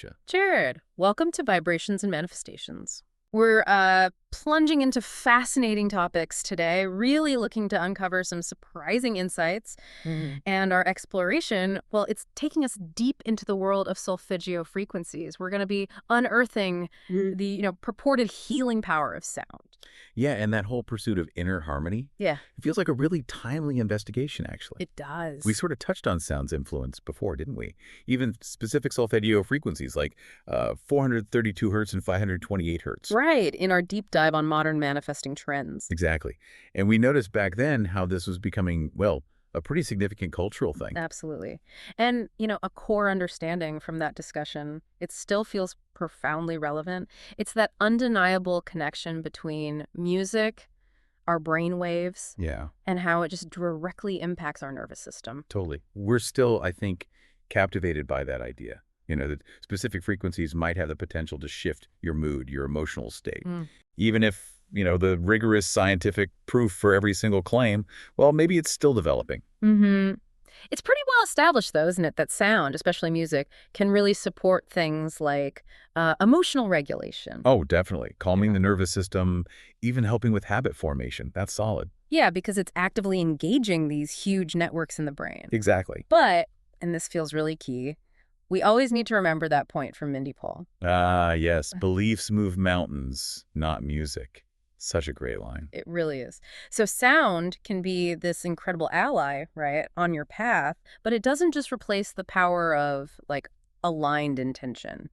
Alicia. Jared, welcome to Vibrations and Manifestations. We're plunging into fascinating topics today, really looking to uncover some surprising insights. And our exploration, well, it's taking us deep into the world of solfeggio frequencies. We're going to be unearthing the purported healing power of sound. Yeah, and that whole pursuit of inner harmony, Yeah, it feels like a really timely investigation, actually. it does. We sort of touched on sound's influence before, didn't we? Even specific solfeggio frequencies like 432 hertz and 528 hertz. Right, in our deep dive on modern manifesting trends. Exactly. And we noticed back then how this was becoming, well, a pretty significant cultural thing. Absolutely. And, a core understanding from that discussion, it still feels profoundly relevant. It's that undeniable connection between music, our brain waves, Yeah, and how it just directly impacts our nervous system. totally. We're still, I think, captivated by that idea. That specific frequencies might have the potential to shift your mood, your emotional state. Even if, the rigorous scientific proof for every single claim, well, maybe it's still developing. It's pretty well established, though, isn't it, that sound, especially music, can really support things like emotional regulation. Oh, definitely. Calming the nervous system, even helping with habit formation. That's solid. Yeah, because it's actively engaging these huge networks in the brain. Exactly. But, and this feels really key, we always need to remember that point from Mindy Paul. Ah, yes. Beliefs move mountains, not music. Such a great line. It really is. So sound can be this incredible ally, right, on your path, but it doesn't just replace the power of, aligned intention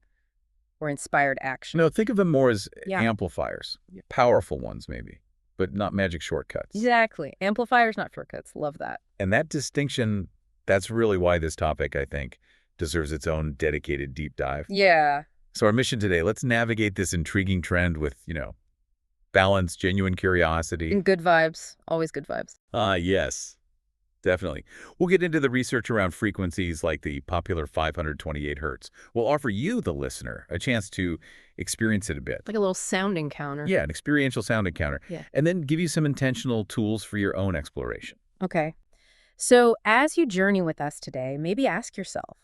or inspired action. No, think of them more as Yeah. amplifiers. Powerful ones, maybe, but not magic shortcuts. Exactly. Amplifiers, not shortcuts. Love that. And that distinction, that's really why this topic, I think, deserves its own dedicated deep dive. Yeah. So our mission today, let's navigate this intriguing trend with, balance, genuine curiosity. And good vibes. Always good vibes. Yes, definitely. We'll get into the research around frequencies like the popular 528 hertz. We'll offer you, the listener, a chance to experience it a bit. Like a little sound encounter. Yeah, an experiential sound encounter. Yeah. And then give you some intentional tools for your own exploration. Okay. So as you journey with us today, maybe ask yourself,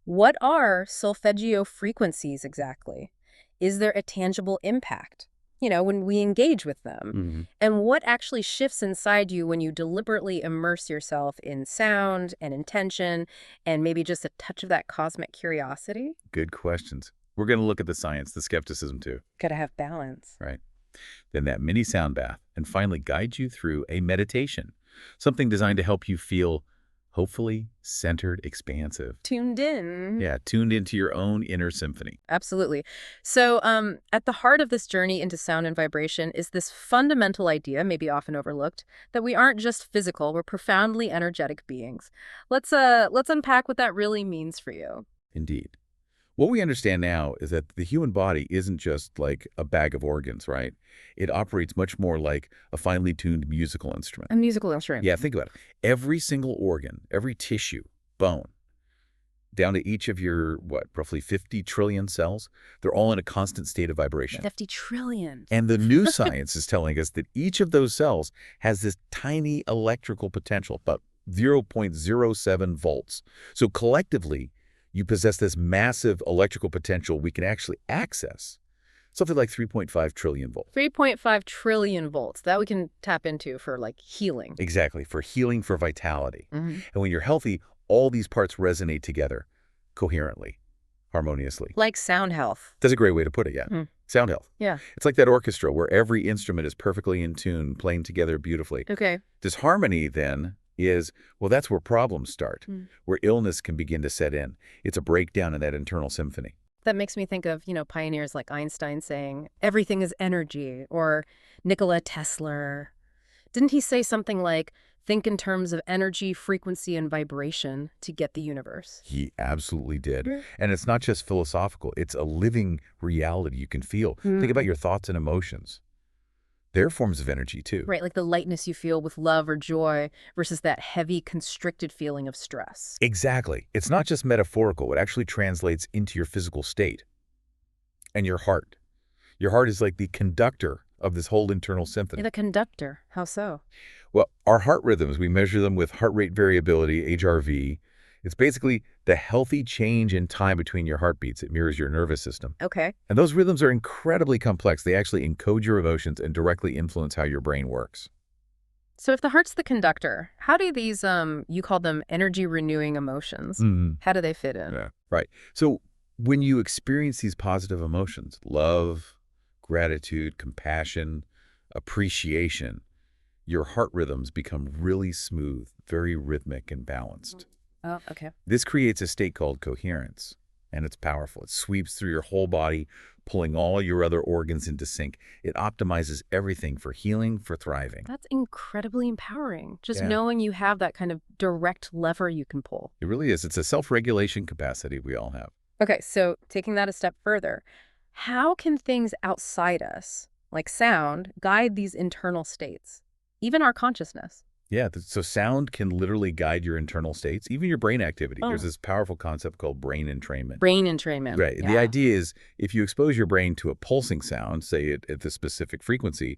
what are solfeggio frequencies exactly? Is there a tangible impact, when we engage with them? And what actually shifts inside you when you deliberately immerse yourself in sound and intention and maybe just a touch of that cosmic curiosity? Good questions. We're going to look at the science, the skepticism too, Gotta have balance. right? Then that mini sound bath, and finally guide you through a meditation, something designed to help you feel, hopefully, centered, expansive. Tuned in. Yeah, tuned into your own inner symphony. Absolutely. So at the heart of this journey into sound and vibration is this fundamental idea, maybe often overlooked, that we aren't just physical, we're profoundly energetic beings. Let's unpack what that really means for you. Indeed. What we understand now is that the human body isn't just like a bag of organs, right? It operates much more like a finely tuned musical instrument. A musical instrument. Yeah, think about it. Every single organ, every tissue, bone, down to each of your, roughly 50 trillion cells, they're all in a constant state of vibration. 50 trillion. And the new science is telling us that each of those cells has this tiny electrical potential, about 0.07 volts. So collectively, you possess this massive electrical potential we can actually access, something like 3.5 trillion volts. 3.5 trillion volts. That we can tap into for healing. Exactly, for healing, for vitality. Mhm. And when you're healthy, all these parts resonate together coherently, harmoniously. Like sound health. That's a great way to put it, yeah. Hmm. Sound health. Yeah. It's like that orchestra where every instrument is perfectly in tune, playing together beautifully. Okay. Disharmony, then, is, that's where problems start, where illness can begin to set in. It's a breakdown in that internal symphony. That makes me think of, pioneers like Einstein saying, everything is energy, or Nikola Tesla. Didn't he say something like, think in terms of energy, frequency, and vibration to get the universe? He absolutely did. And it's not just philosophical. It's a living reality you can feel. Think about your thoughts and emotions. They're forms of energy, too. Right, like the lightness you feel with love or joy versus that heavy, constricted feeling of stress. Exactly. It's not just metaphorical. It actually translates into your physical state. And your heart. Your heart is like the conductor of this whole internal symphony. The conductor. How so? Well, our heart rhythms, we measure them with heart rate variability, HRV. It's basically the healthy change in time between your heartbeats. It mirrors your nervous system. Okay. And those rhythms are incredibly complex. They actually encode your emotions and directly influence how your brain works. So if the heart's the conductor, how do these, you call them energy-renewing emotions, how do they fit in? Yeah, right. So when you experience these positive emotions, love, gratitude, compassion, appreciation, your heart rhythms become really smooth, very rhythmic and balanced. Oh, okay. This creates a state called coherence, and it's powerful. It sweeps through your whole body, pulling all your other organs into sync. It optimizes everything for healing, for thriving. That's incredibly empowering, just Yeah. knowing you have that kind of direct lever you can pull. It really is. It's a self-regulation capacity we all have. Okay, so taking that a step further, how can things outside us, like sound, guide these internal states, even our consciousness? Yeah, so sound can literally guide your internal states, even your brain activity. Oh. There's this powerful concept called brain entrainment. Brain entrainment. Right. Yeah. The idea is if you expose your brain to a pulsing sound, say at the specific frequency,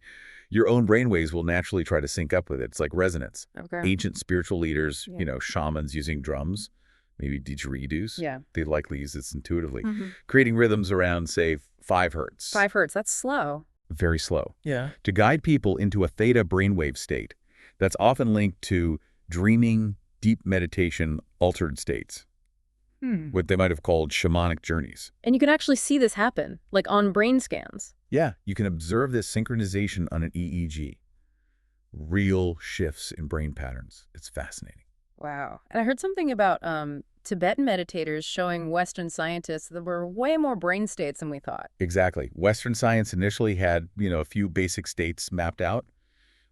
your own brainwaves will naturally try to sync up with it. It's like resonance. Okay. Ancient spiritual leaders, Yeah. shamans using drums, maybe didgeridoos, Yeah. they likely use this intuitively, Mhm. creating rhythms around, say, 5 hertz. 5 hertz, that's slow. Very slow. Yeah. To guide people into a theta brainwave state that's often linked to dreaming, deep meditation, altered states, what they might have called shamanic journeys. And you can actually see this happen, like on brain scans. Yeah, you can observe this synchronization on an EEG. Real shifts in brain patterns. It's fascinating. Wow. And I heard something about Tibetan meditators showing Western scientists there were way more brain states than we thought. Exactly. Western science initially had, a few basic states mapped out,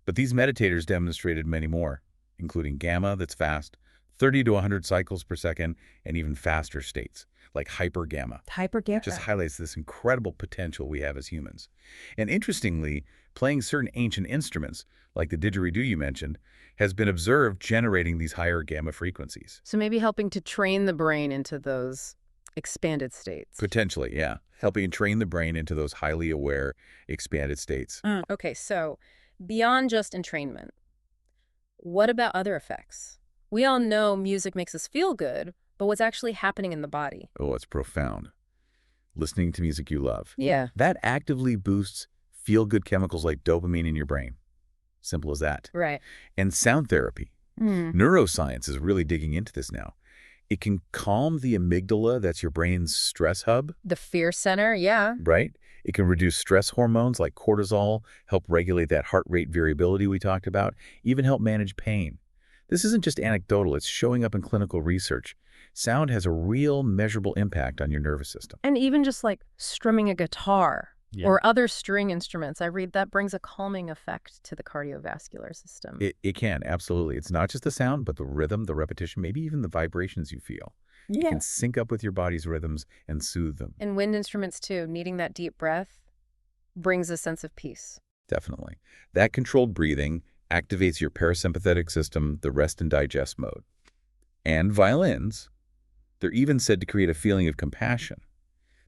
but these meditators demonstrated many more, including gamma that's fast, 30 to 100 cycles per second, and even faster states, like hypergamma. Hypergamma. Just highlights this incredible potential we have as humans. And interestingly, playing certain ancient instruments, like the didgeridoo you mentioned, has been observed generating these higher gamma frequencies. So maybe helping to train the brain into those expanded states. Potentially, yeah. Helping train the brain into those highly aware, expanded states. Okay, so beyond just entrainment, what about other effects? We all know music makes us feel good, but what's actually happening in the body? Oh, it's profound. Listening to music you love. Yeah. That actively boosts feel-good chemicals like dopamine in your brain. Simple as that. Right. And sound therapy. Neuroscience is really digging into this now. It can calm the amygdala, that's your brain's stress hub, The fear center, yeah. right? It can reduce stress hormones like cortisol, help regulate that heart rate variability we talked about, even help manage pain. This isn't just anecdotal, it's showing up in clinical research. Sound has a real measurable impact on your nervous system. And even just like strumming a guitar Yeah. or other string instruments, I read that brings a calming effect to the cardiovascular system. It can, absolutely. It's not just the sound, but the rhythm, the repetition, maybe even the vibrations you feel. It can sync up with your body's rhythms and soothe them. And wind instruments too, needing that deep breath brings a sense of peace. Definitely. That controlled breathing activates your parasympathetic system, the rest and digest mode. And violins, they're even said to create a feeling of compassion.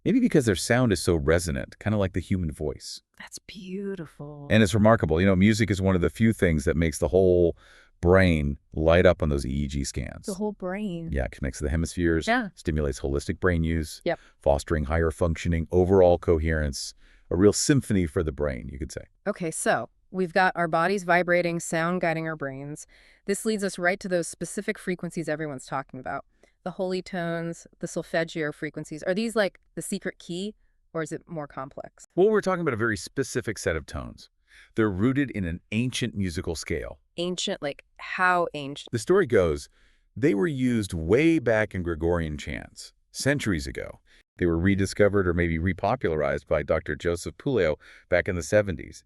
Maybe because their sound is so resonant, kind of like the human voice. That's beautiful. And it's remarkable. Music is one of the few things that makes the whole brain light up on those EEG scans. the whole brain. Yeah, it connects the hemispheres, Yeah. stimulates holistic brain use, Yep. fostering higher functioning, overall coherence, a real symphony for the brain, you could say. Okay, so we've got our bodies vibrating, sound guiding our brains. This leads us right to those specific frequencies everyone's talking about. The holy tones, the solfeggio frequencies. Are these like the secret key, or is it more complex? Well, we're talking about a very specific set of tones. They're rooted in an ancient musical scale. Ancient, like how ancient? The story goes, they were used way back in Gregorian chants, centuries ago. They were rediscovered or maybe repopularized by Dr. Joseph Puleo back in the 70s.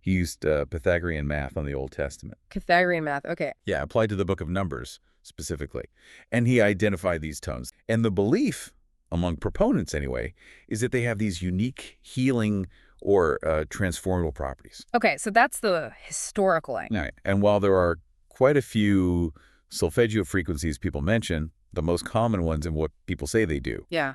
He used Pythagorean math on the Old Testament. Pythagorean math, okay. Yeah, applied to the Book of Numbers specifically. And he identified these tones. And the belief, among proponents anyway, is that they have these unique healing or transformable properties. Okay, so that's the historical angle. Right. And while there are quite a few solfeggio frequencies people mention, the most common ones and what people say they do, Yeah.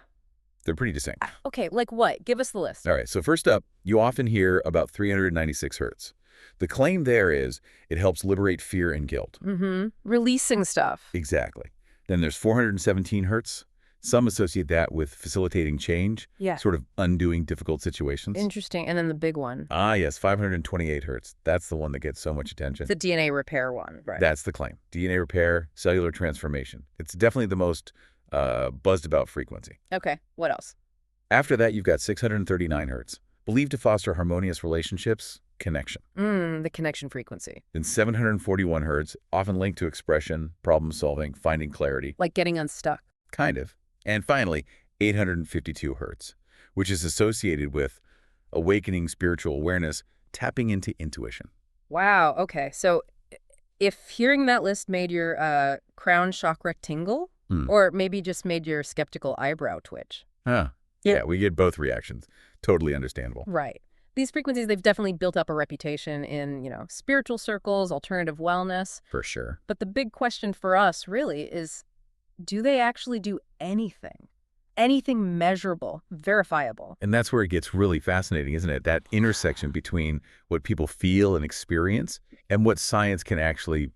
they're pretty distinct. Okay, like what? Give us the list. All right, so first up, you often hear about 396 hertz. The claim there is it helps liberate fear and guilt. Releasing stuff. Exactly. Then there's 417 hertz. Some associate that with facilitating change, Yeah. sort of undoing difficult situations. Interesting. And then the big one. Ah, yes, 528 hertz. That's the one that gets so much attention. The DNA repair one, right? That's the claim. DNA repair, cellular transformation. It's definitely the most buzzed about frequency. Okay. What else? After that, you've got 639 hertz, believed to foster harmonious relationships, connection. The connection frequency. Then 741 hertz, often linked to expression, problem solving, finding clarity. Like getting unstuck. Kind of. And finally, 852 hertz, which is associated with awakening spiritual awareness, tapping into intuition. Wow. Okay. So if hearing that list made your crown chakra tingle, or maybe just made your skeptical eyebrow twitch. Huh. Yeah, we get both reactions. Totally understandable. Right. These frequencies, they've definitely built up a reputation in, spiritual circles, alternative wellness. For sure. But the big question for us really is, do they actually do anything? Anything measurable, verifiable? And that's where it gets really fascinating, isn't it? That intersection between what people feel and experience and what science can actually,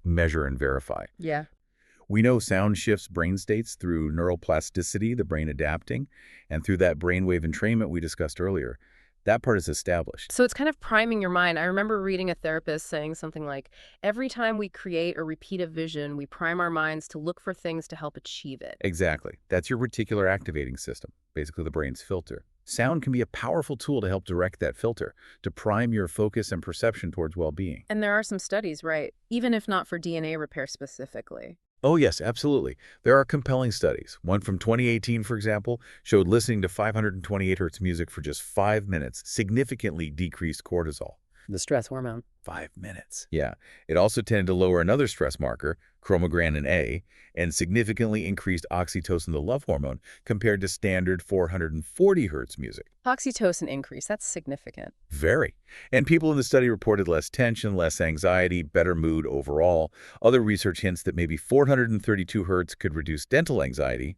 measure and verify. Yeah. We know sound shifts brain states through neuroplasticity, the brain adapting, and through that brainwave entrainment we discussed earlier. That part is established. So it's kind of priming your mind. I remember reading a therapist saying something like, every time we create or repeat a vision, we prime our minds to look for things to help achieve it. Exactly. That's your reticular activating system, basically the brain's filter. Sound can be a powerful tool to help direct that filter, to prime your focus and perception towards well-being. And there are some studies, right? Even if not for DNA repair specifically. Oh, yes, absolutely. There are compelling studies. One from 2018, for example, showed listening to 528 hertz music for just 5 minutes significantly decreased cortisol. The stress hormone. 5 minutes. Yeah. It also tended to lower another stress marker, chromogranin A, and significantly increased oxytocin, the love hormone, compared to standard 440 hertz music. Oxytocin increase, that's significant. Very. And people in the study reported less tension, less anxiety, better mood overall. Other research hints that maybe 432 hertz could reduce dental anxiety,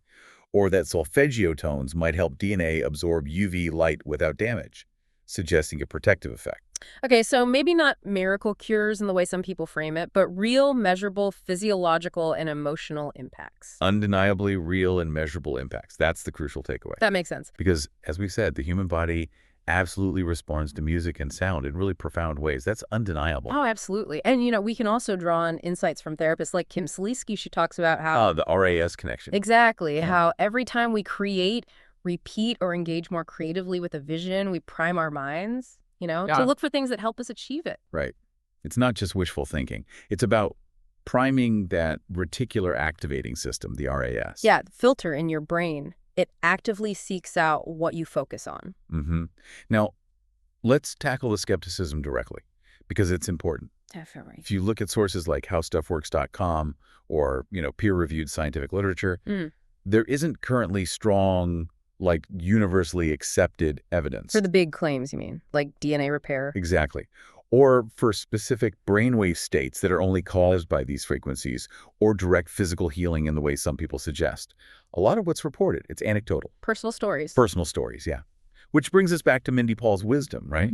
or that solfeggio tones might help DNA absorb UV light without damage, suggesting a protective effect. Okay, so maybe not miracle cures in the way some people frame it, but real, measurable, physiological, and emotional impacts. Undeniably real and measurable impacts. That's the crucial takeaway. That makes sense. Because, as we said, the human body absolutely responds to music and sound in really profound ways. That's undeniable. Oh, absolutely. And, we can also draw on insights from therapists like Kim Salisky. She talks about how... the RAS connection. Exactly. Yeah. How every time we create, repeat, or engage more creatively with a vision, we prime our minds, to look for things that help us achieve it. Right. It's not just wishful thinking. It's about priming that reticular activating system, the RAS. Yeah, the filter in your brain. It actively seeks out what you focus on. Now, let's tackle the skepticism directly, because it's important. Definitely. If you look at sources like howstuffworks.com or, peer-reviewed scientific literature, there isn't currently strong, universally accepted evidence. For the big claims, you mean? Like DNA repair? Exactly. Or for specific brainwave states that are only caused by these frequencies, or direct physical healing in the way some people suggest. A lot of what's reported, it's anecdotal. Personal stories. Personal stories, yeah. Which brings us back to Mindy Paul's wisdom, right?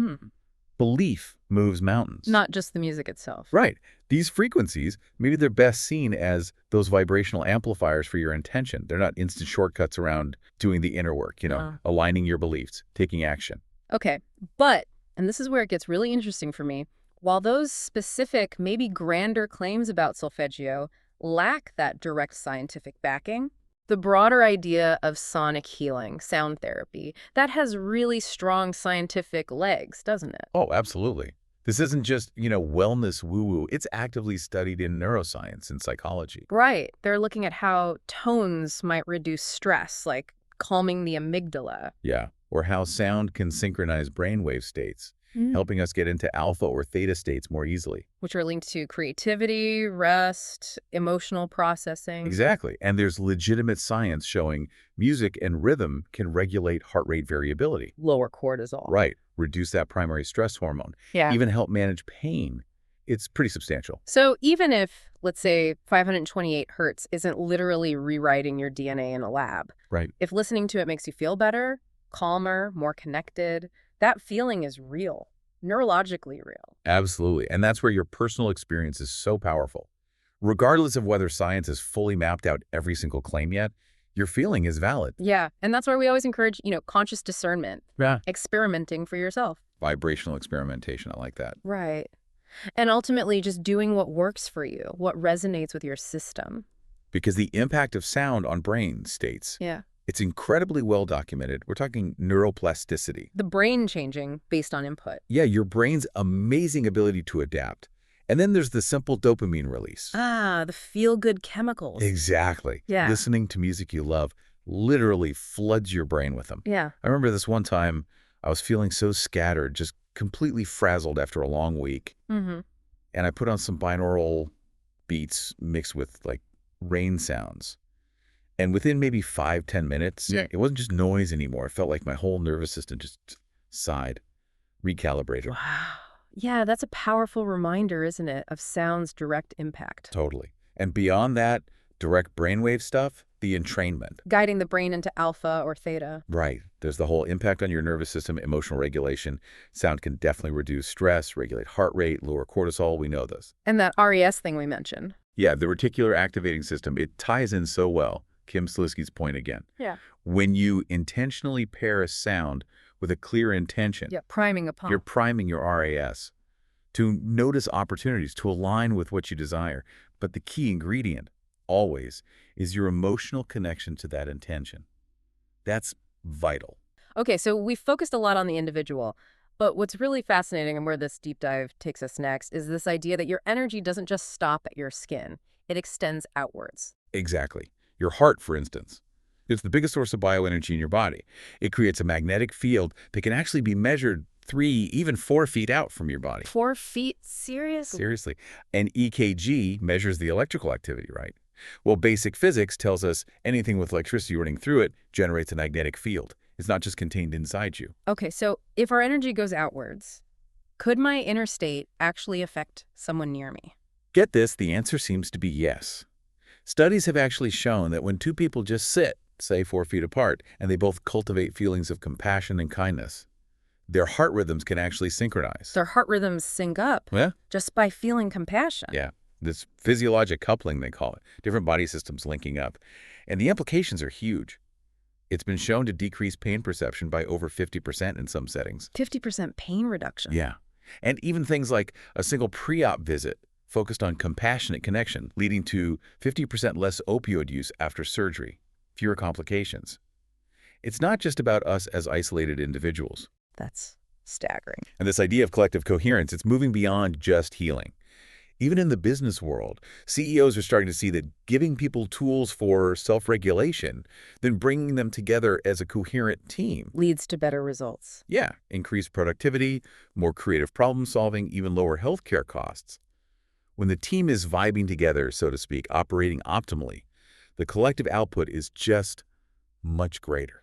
Belief moves mountains. Not just the music itself. Right. These frequencies, maybe they're best seen as those vibrational amplifiers for your intention. They're not instant shortcuts around doing the inner work, aligning your beliefs, taking action. Okay, but, and this is where it gets really interesting for me, while those specific, maybe grander claims about solfeggio lack that direct scientific backing, the broader idea of sonic healing, sound therapy, that has really strong scientific legs, doesn't it? Oh, absolutely. This isn't just, wellness woo-woo. It's actively studied in neuroscience and psychology. Right. They're looking at how tones might reduce stress, like calming the amygdala. Yeah. Or how sound can synchronize brainwave states, helping us get into alpha or theta states more easily. Which are linked to creativity, rest, emotional processing. Exactly. And there's legitimate science showing music and rhythm can regulate heart rate variability. Lower cortisol. Right. Reduce that primary stress hormone. Yeah. Even help manage pain. It's pretty substantial. So even if, let's say, 528 hertz isn't literally rewriting your DNA in a lab, right? If listening to it makes you feel better, calmer, more connected, that feeling is real, neurologically real. Absolutely. And that's where your personal experience is so powerful. Regardless of whether science has fully mapped out every single claim yet, your feeling is valid. Yeah, and that's why we always encourage, conscious discernment. Yeah. Experimenting for yourself. Vibrational experimentation, I like that. Right. And ultimately just doing what works for you, what resonates with your system. Because the impact of sound on brain states, Yeah. it's incredibly well documented. We're talking neuroplasticity. The brain changing based on input. Yeah, your brain's amazing ability to adapt. And then there's the simple dopamine release. Ah, the feel-good chemicals. Exactly. Yeah. Listening to music you love literally floods your brain with them. Yeah. I remember this one time I was feeling so scattered, just completely frazzled after a long week. Mm-hmm. And I put on some binaural beats mixed with like rain sounds. And within maybe 5-10 minutes, it wasn't just noise anymore. It felt like my whole nervous system just sighed, recalibrated. Wow. Yeah, that's a powerful reminder, isn't it, of sound's direct impact. Totally. And beyond that, direct brainwave stuff, the entrainment. Guiding the brain into alpha or theta. Right. There's the whole impact on your nervous system, emotional regulation. Sound can definitely reduce stress, regulate heart rate, lower cortisol. We know this. And that RES thing we mentioned. Yeah, the reticular activating system, it ties in so well. Kim Sliski's point again. Yeah. When you intentionally pair a sound with a clear intention, Yeah, priming a pump. you're priming your RAS to notice opportunities, to align with what you desire. But the key ingredient, always, is your emotional connection to that intention. That's vital. Okay, so we focused a lot on the individual, but what's really fascinating and where this deep dive takes us next is this idea that your energy doesn't just stop at your skin. It extends outwards. Exactly. Your heart, for instance. It's the biggest source of bioenergy in your body. It creates a magnetic field that can actually be measured 3, even 4 feet out from your body. 4 feet? Seriously? Seriously. And EKG measures the electrical activity, right? Well, basic physics tells us anything with electricity running through it generates a magnetic field. It's not just contained inside you. Okay, so if our energy goes outwards, could my inner state actually affect someone near me? Get this, the answer seems to be yes. Studies have actually shown that when two people just sit, say 4 feet apart, and they both cultivate feelings of compassion and kindness, their heart rhythms can actually synchronize. Their heart rhythms sync up just by feeling compassion. Yeah, this physiologic coupling, they call it. Different body systems linking up. And the implications are huge. It's been shown to decrease pain perception by over 50% in some settings. 50% pain reduction. Yeah. And even things like a single pre-op visit focused on compassionate connection, leading to 50% less opioid use after surgery, fewer complications. It's not just about us as isolated individuals. That's staggering. And this idea of collective coherence, it's moving beyond just healing. Even in the business world, CEOs are starting to see that giving people tools for self-regulation, then bringing them together as a coherent team, leads to better results. Yeah, increased productivity, more creative problem solving, even lower healthcare costs. When the team is vibing together, so to speak, operating optimally, the collective output is just much greater.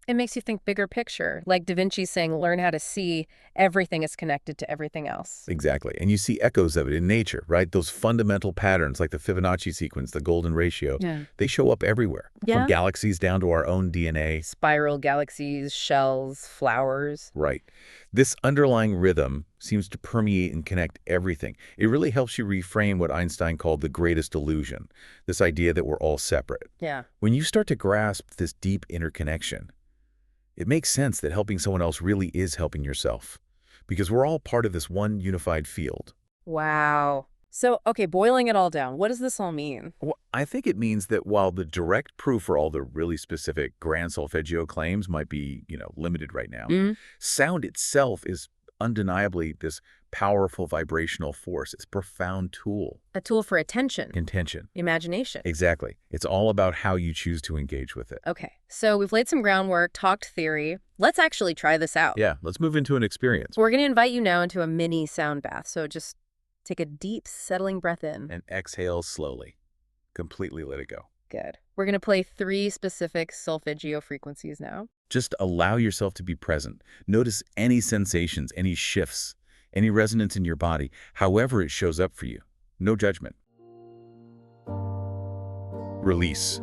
It makes you think bigger picture, like Da Vinci's saying, learn how to see everything is connected to everything else. Exactly. And you see echoes of it in nature, right? Those fundamental patterns like the Fibonacci sequence, the golden ratio, they show up everywhere. From galaxies down to our own DNA. Spiral galaxies, shells, flowers. Right. This underlying rhythm seems to permeate and connect everything. It really helps you reframe what Einstein called the greatest illusion, this idea that we're all separate. Yeah. When you start to grasp this deep interconnection, it makes sense that helping someone else really is helping yourself, because we're all part of this one unified field. Wow. So, okay, boiling it all down, what does this all mean? Well, I think it means that while the direct proof for all the really specific grand solfeggio claims might be, limited right now, sound itself is undeniably this powerful vibrational force. It's a profound tool. A tool for attention. Intention. Imagination. Exactly. It's all about how you choose to engage with it. Okay, so we've laid some groundwork, talked theory. Let's actually try this out. Yeah, let's move into an experience. We're going to invite you now into a mini sound bath, so just take a deep, settling breath in. And exhale slowly. Completely let it go. Good. We're going to play 3 specific solfeggio frequencies now. Just allow yourself to be present. Notice any sensations, any shifts, any resonance in your body, however it shows up for you. No judgment. Release.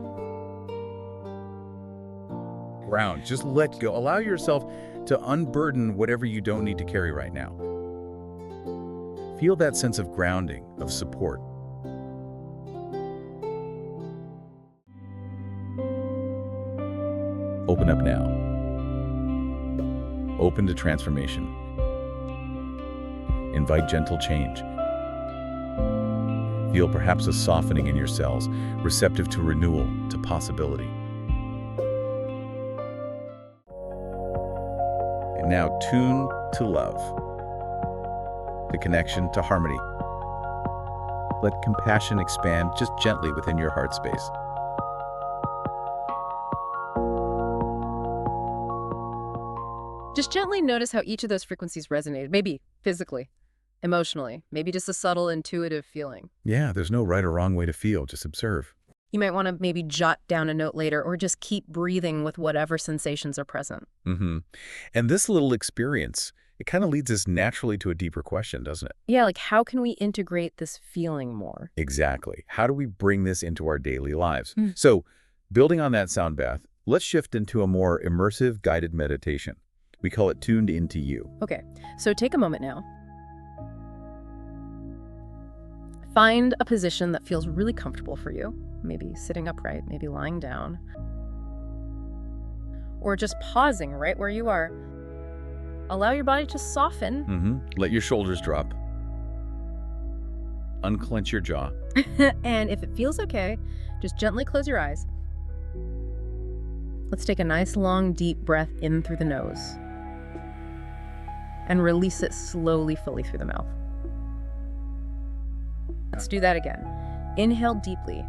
Ground. Just let go. Allow yourself to unburden whatever you don't need to carry right now. Feel that sense of grounding, of support. open up now. Open to transformation. Invite gentle change. Feel perhaps a softening in your cells, receptive to renewal, to possibility. And now tune to love, to connection, to harmony. Let compassion expand just gently within your heart space. Just gently notice how each of those frequencies resonated, maybe physically, emotionally, maybe just a subtle intuitive feeling. Yeah, there's no right or wrong way to feel, just observe. You might want to maybe jot down a note later or just keep breathing with whatever sensations are present. And this little experience, it kind of leads us naturally to a deeper question, doesn't it? Yeah, like how can we integrate this feeling more? Exactly. How do we bring this into our daily lives? So, building on that sound bath, let's shift into a more immersive guided meditation. We call it Tuned Into You. Okay, so take a moment now. Find a position that feels really comfortable for you. Maybe sitting upright, maybe lying down. Or just pausing right where you are. Allow your body to soften. Let your shoulders drop. Unclench your jaw. And if it feels okay, just gently close your eyes. Let's take a nice long deep breath in through the nose. And release it slowly, fully through the mouth. Let's do that again. Inhale deeply.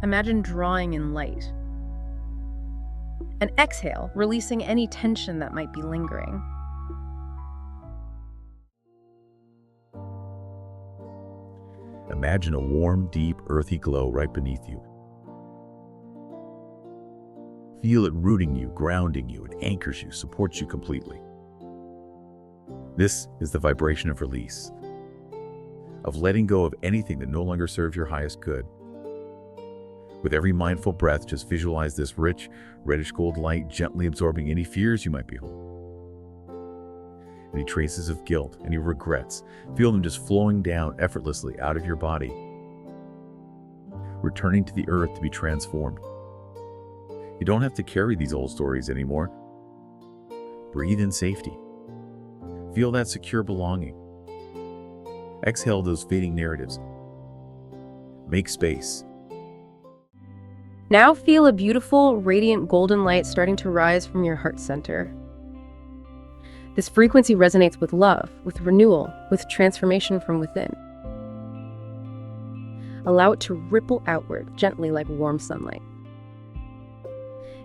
Imagine drawing in light. And exhale, releasing any tension that might be lingering. Imagine a warm, deep, earthy glow right beneath you. Feel it rooting you, grounding you. It anchors you, supports you completely. This is the vibration of release, of letting go of anything that no longer serves your highest good. With every mindful breath, just visualize this rich, reddish gold light gently absorbing any fears you might be holding. Any traces of guilt, any regrets, feel them just flowing down effortlessly out of your body, returning to the earth to be transformed. You don't have to carry these old stories anymore. Breathe in safety. Feel that secure belonging. Exhale those fading narratives. Make space. Now feel a beautiful, radiant golden light starting to rise from your heart center. This frequency resonates with love, with renewal, with transformation from within. Allow it to ripple outward, gently like warm sunlight.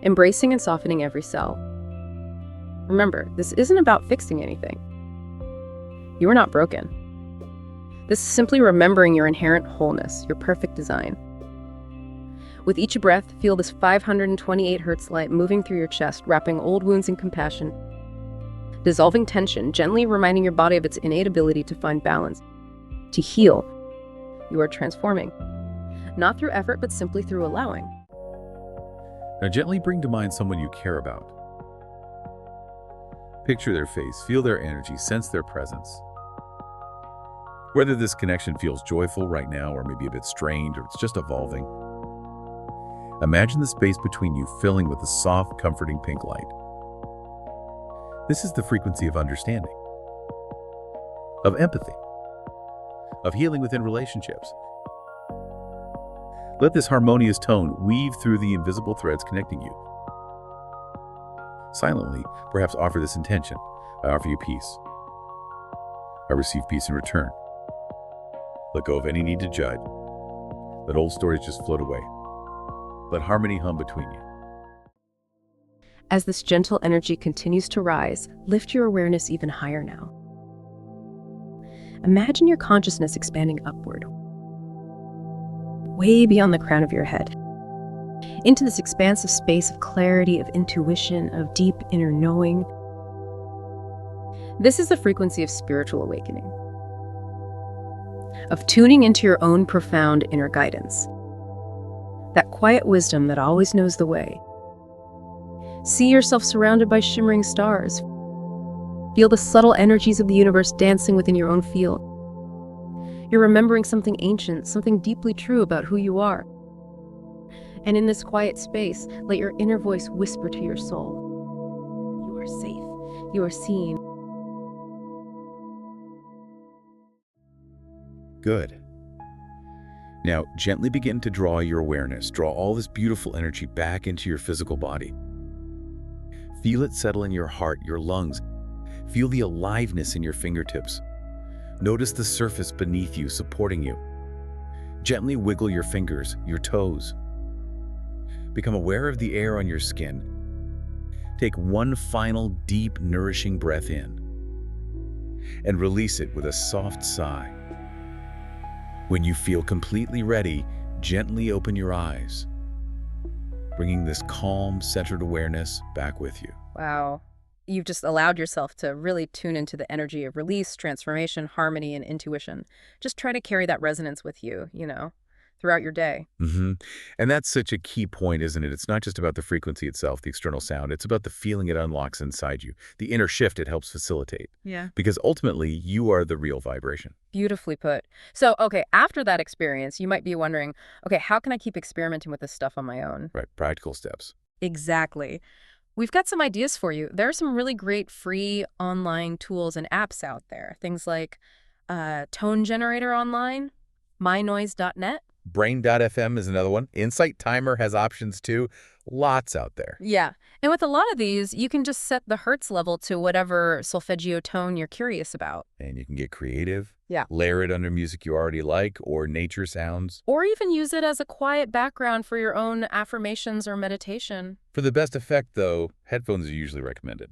Embracing and softening every cell. Remember, this isn't about fixing anything. You are not broken. This is simply remembering your inherent wholeness, your perfect design. With each breath, feel this 528 Hz light moving through your chest, wrapping old wounds in compassion, dissolving tension, gently reminding your body of its innate ability to find balance, to heal. You are transforming, not through effort, but simply through allowing. Now gently bring to mind someone you care about. Picture their face, feel their energy, sense their presence. Whether this connection feels joyful right now or maybe a bit strained or it's just evolving, imagine the space between you filling with a soft, comforting pink light. This is the frequency of understanding, of empathy, of healing within relationships. Let this harmonious tone weave through the invisible threads connecting you. Silently, perhaps offer this intention. I offer you peace. I receive peace in return. Let go of any need to judge. Let old stories just float away. Let harmony hum between you. As this gentle energy continues to rise, lift your awareness even higher now. Imagine your consciousness expanding upward, way beyond the crown of your head, into this expansive space of clarity, of intuition, of deep inner knowing. This is the frequency of spiritual awakening, of tuning into your own profound inner guidance, that quiet wisdom that always knows the way. See yourself surrounded by shimmering stars. Feel the subtle energies of the universe dancing within your own field. You're remembering something ancient, something deeply true about who you are. And in this quiet space, let your inner voice whisper to your soul, "You are safe. You are seen." Good. Now, gently begin to draw your awareness. Draw all this beautiful energy back into your physical body. Feel it settle in your heart, your lungs. Feel the aliveness in your fingertips. Notice the surface beneath you, supporting you. Gently wiggle your fingers, your toes. Become aware of the air on your skin. Take one final deep, nourishing breath in and release it with a soft sigh. When you feel completely ready, gently open your eyes, bringing this calm, centered awareness back with you. Wow. You've just allowed yourself to really tune into the energy of release, transformation, harmony, and intuition. Just try to carry that resonance with you, throughout your day. And that's such a key point, isn't it? It's not just about the frequency itself, the external sound. It's about the feeling it unlocks inside you, the inner shift it helps facilitate. Yeah. Because ultimately, you are the real vibration. Beautifully put. So, okay, after that experience, you might be wondering, okay, how can I keep experimenting with this stuff on my own? Right, practical steps. Exactly. We've got some ideas for you. There are some really great free online tools and apps out there. Things like Tone Generator Online, mynoise.net. Brain.fm is another one. Insight Timer has options too. Lots out there. Yeah. And with a lot of these, you can just set the hertz level to whatever solfeggio tone you're curious about. And you can get creative. Yeah. Layer it under music you already like or nature sounds. Or even use it as a quiet background for your own affirmations or meditation. For the best effect, though, headphones are usually recommended.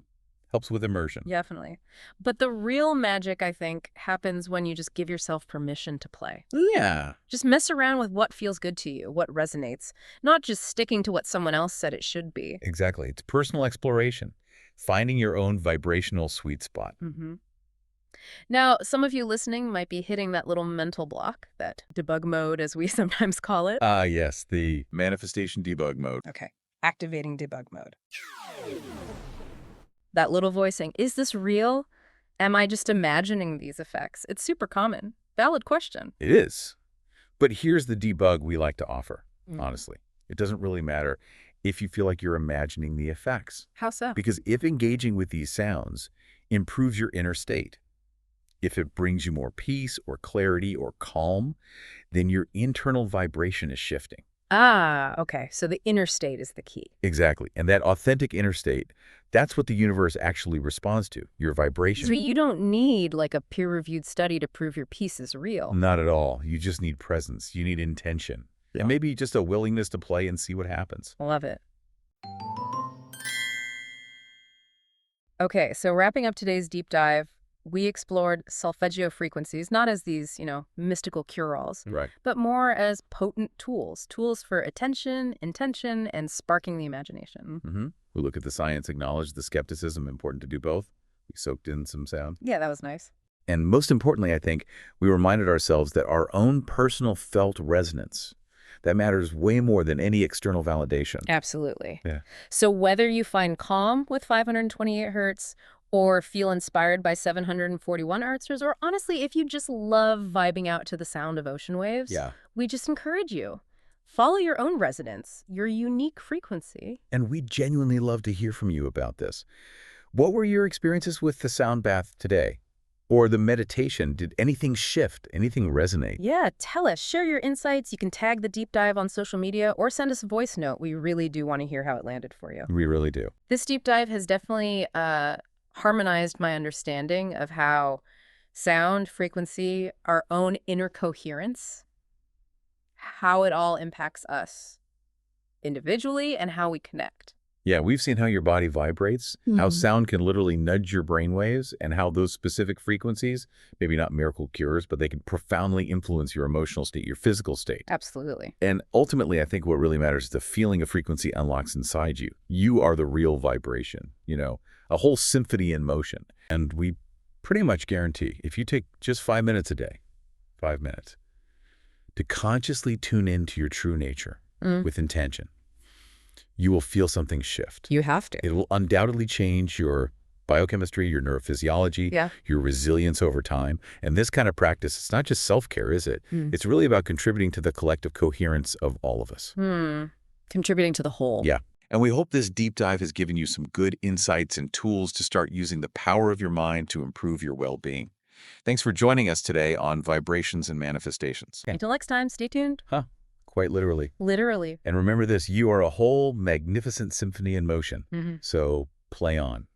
Helps with immersion. Definitely. But the real magic, I think, happens when you just give yourself permission to play. Yeah. Just mess around with what feels good to you, what resonates, not just sticking to what someone else said it should be. Exactly. It's personal exploration, finding your own vibrational sweet spot. Now, some of you listening might be hitting that little mental block, that debug mode, as we sometimes call it. Yes, the manifestation debug mode. Okay, activating debug mode. That little voice saying, is this real? Am I just imagining these effects? It's super common. Valid question. It is. But here's the debug we like to offer, honestly. It doesn't really matter if you feel like you're imagining the effects. How so? Because if engaging with these sounds improves your inner state, if it brings you more peace or clarity or calm, then your internal vibration is shifting. Okay. So the inner state is the key. Exactly. And that authentic inner state, that's what the universe actually responds to, your vibration. So you don't need like a peer-reviewed study to prove your piece is real. Not at all. You just need presence. You need intention. Yeah. And maybe just a willingness to play and see what happens. Love it. Okay, so wrapping up today's deep dive, we explored solfeggio frequencies, not as these, mystical cure-alls, Right. but more as potent tools for attention, intention, and sparking the imagination. We look at the science, acknowledge the skepticism, important to do both. We soaked in some sound. Yeah, that was nice. And most importantly, I think, we reminded ourselves that our own personal felt resonance, that matters way more than any external validation. Absolutely. Yeah. So whether you find calm with 528 hertz or feel inspired by 741 hertz, or honestly, if you just love vibing out to the sound of ocean waves, we just encourage you. Follow your own resonance, your unique frequency. And we genuinely love to hear from you about this. What were your experiences with the sound bath today? Or the meditation? Did anything shift? Anything resonate? Yeah, tell us. Share your insights. You can tag the deep dive on social media or send us a voice note. We really do want to hear how it landed for you. We really do. This deep dive has definitely harmonized my understanding of how sound, frequency, our own inner coherence, how it all impacts us individually and how we connect. Yeah, we've seen how your body vibrates, how sound can literally nudge your brainwaves, and how those specific frequencies, maybe not miracle cures, but they can profoundly influence your emotional state, your physical state. Absolutely. And ultimately, I think what really matters is the feeling a frequency unlocks inside you. You are the real vibration, a whole symphony in motion. And we pretty much guarantee, if you take just 5 minutes a day, 5 minutes, to consciously tune into your true nature with intention, you will feel something shift. You have to. It will undoubtedly change your biochemistry, your neurophysiology, your resilience over time. And this kind of practice, it's not just self-care, is it? It's really about contributing to the collective coherence of all of us. contributing to the whole. Yeah. And we hope this deep dive has given you some good insights and tools to start using the power of your mind to improve your well-being. Thanks for joining us today on Vibrations and Manifestations. Until next time, stay tuned. Quite literally. Literally. And remember this, you are a whole magnificent symphony in motion. So play on.